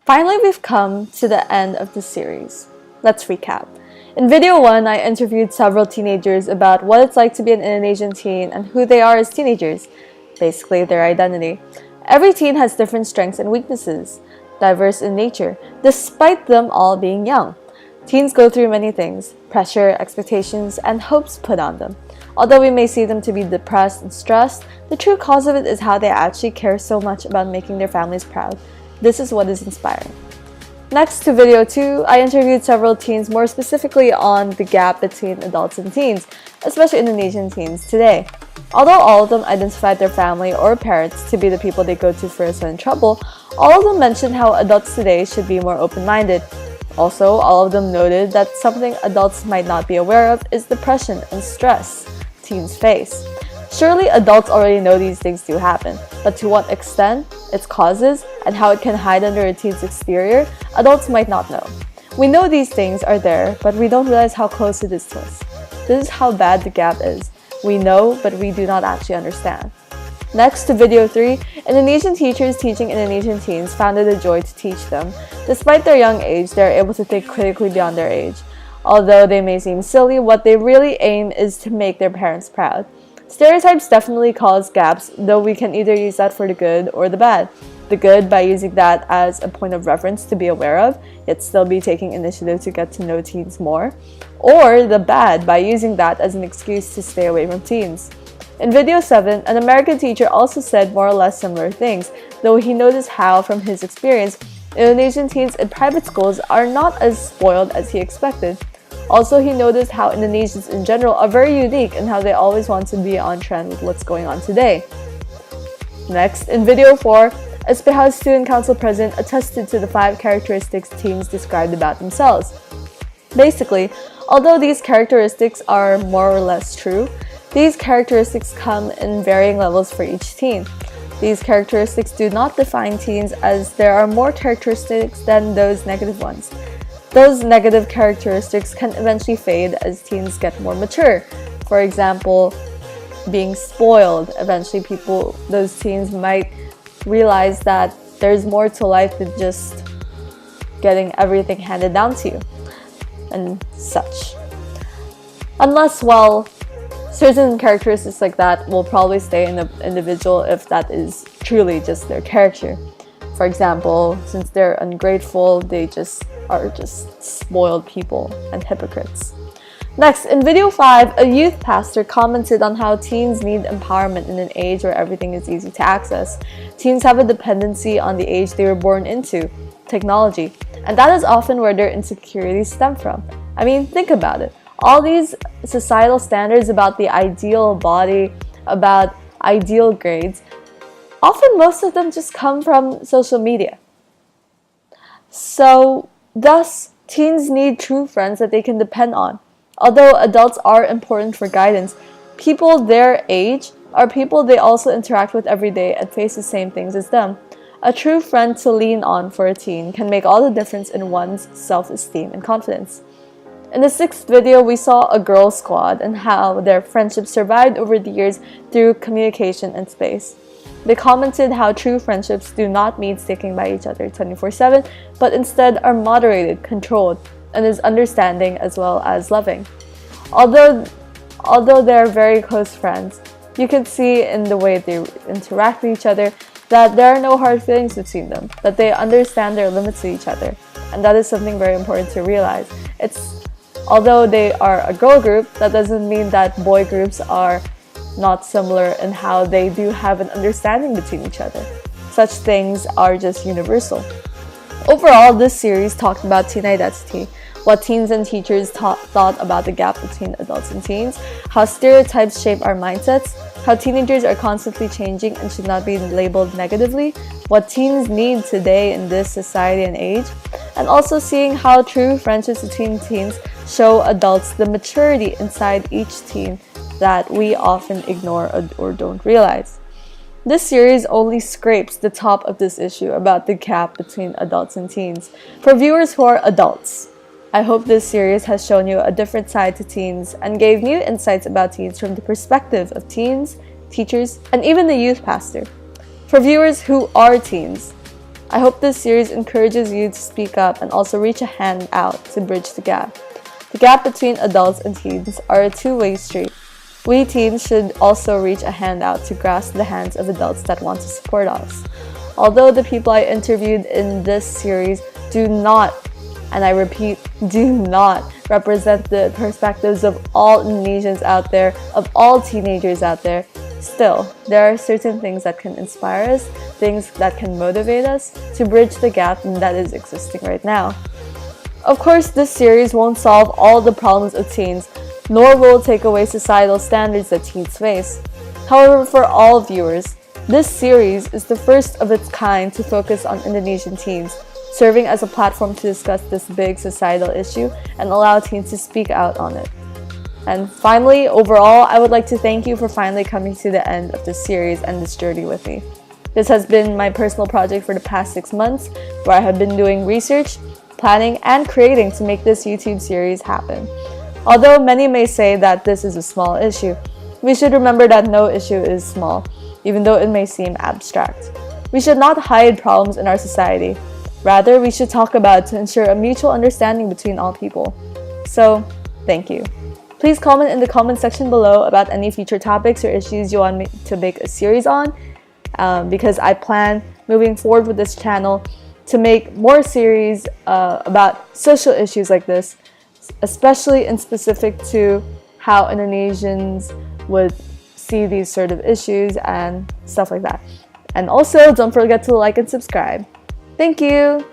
Finally, we've come to the end of the series. Let's recap. In video 1, I interviewed several teenagers about what it's like to be an Indonesian teen and who they are as teenagers, basically their identity. Every teen has different strengths and weaknesses, diverse in nature, despite them all being young. Teens go through many things, pressure, expectations, and hopes put on them. Although we may see them to be depressed and stressed, the true cause of it is how they actually care so much about making their families proud. This is what is inspiring. Next to video 2, I interviewed several teens more specifically on the gap between adults and teens, especially Indonesian teens today. Although all of them identified their family or parents to be the people they go to first when in trouble, all of them mentioned how adults today should be more open-minded. Also, all of them noted that something adults might not be aware of is depression and stress teens face. Surely adults already know these things do happen, but to what extent, its causes, and how it can hide under a teen's exterior, adults might not know. We know these things are there, but we don't realize how close it is to us. This is how bad the gap is. We know, but we do not actually understand. Next to video 3, Indonesian teachers teaching Indonesian teens found it a joy to teach them. Despite their young age, they are able to think critically beyond their age. Although they may seem silly, what they really aim is to make their parents proud. Stereotypes definitely cause gaps, though we can either use that for the good or the bad. The good by using that as a point of reference to be aware of, yet still be taking initiative to get to know teens more. Or the bad by using that as an excuse to stay away from teens. In video 7, an American teacher also said more or less similar things, though he noticed how, from his experience, Indonesian teens in private schools are not as spoiled as he expected. Also, he noticed how Indonesians in general are very unique and how they always want to be on trend with what's going on today. Next, in video 4, ICEBERG Student Council President attested to the 5 characteristics teens described about themselves. Basically, although these characteristics are more or less true, these characteristics come in varying levels for each teen. These characteristics do not define teens, as there are more characteristics than those negative ones. Those negative characteristics can eventually fade as teens get more mature. For example, being spoiled. Eventually those teens might realize that there's more to life than just getting everything handed down to you and such. Unless, well, certain characteristics like that will probably stay in the individual if that is truly just their character. For example, since they're ungrateful, they are just spoiled people and hypocrites. Next, in video 5, a youth pastor commented on how teens need empowerment in an age where everything is easy to access. Teens have a dependency on the age they were born into, technology, and that is often where their insecurities stem from. I mean, think about it. All these societal standards about the ideal body, about ideal grades, often most of them just come from social media. So, thus, teens need true friends that they can depend on. Although adults are important for guidance, people their age are people they also interact with every day and face the same things as them. A true friend to lean on for a teen can make all the difference in one's self-esteem and confidence. In the 6th video, we saw a girl squad and how their friendship survived over the years through communication and space. They commented how true friendships do not mean sticking by each other 24/7, but instead are moderated, controlled, and is understanding as well as loving. Although they're very close friends, you can see in the way they interact with each other that there are no hard feelings between them, that they understand their limits to each other, and that is something very important to realize. Although they are a girl group, that doesn't mean that boy groups are not similar in how they do have an understanding between each other. Such things are just universal. Overall, this series talked about teen identity, what teens and teachers thought about the gap between adults and teens, how stereotypes shape our mindsets, how teenagers are constantly changing and should not be labeled negatively, what teens need today in this society and age, and also seeing how true friendships between teens show adults the maturity inside each teen that we often ignore or don't realize. This series only scrapes the top of this issue about the gap between adults and teens. For viewers who are adults, I hope this series has shown you a different side to teens and gave new insights about teens from the perspective of teens, teachers, and even the youth pastor. For viewers who are teens, I hope this series encourages you to speak up and also reach a hand out to bridge the gap. The gap between adults and teens are a two-way street. We teens should also reach a hand out to grasp the hands of adults that want to support us. Although the people I interviewed in this series do not, and I repeat, do not represent the perspectives of all Indonesians out there, of all teenagers out there, still, there are certain things that can inspire us, things that can motivate us to bridge the gap that is existing right now. Of course, this series won't solve all the problems of teens, nor will it take away societal standards that teens face. However, for all viewers, this series is the first of its kind to focus on Indonesian teens, serving as a platform to discuss this big societal issue and allow teens to speak out on it. And finally, overall, I would like to thank you for finally coming to the end of this series and this journey with me. This has been my personal project for the past 6 months, where I have been doing research, planning, and creating to make this YouTube series happen. Although many may say that this is a small issue, we should remember that no issue is small, even though it may seem abstract. We should not hide problems in our society. Rather, we should talk about it to ensure a mutual understanding between all people. So, thank you. Please comment in the comment section below about any future topics or issues you want me to make a series on, because I plan moving forward with this channel to make more series about social issues like this, especially in specific to how Indonesians would see these sort of issues and stuff like that. And also, don't forget to like and subscribe. Thank you!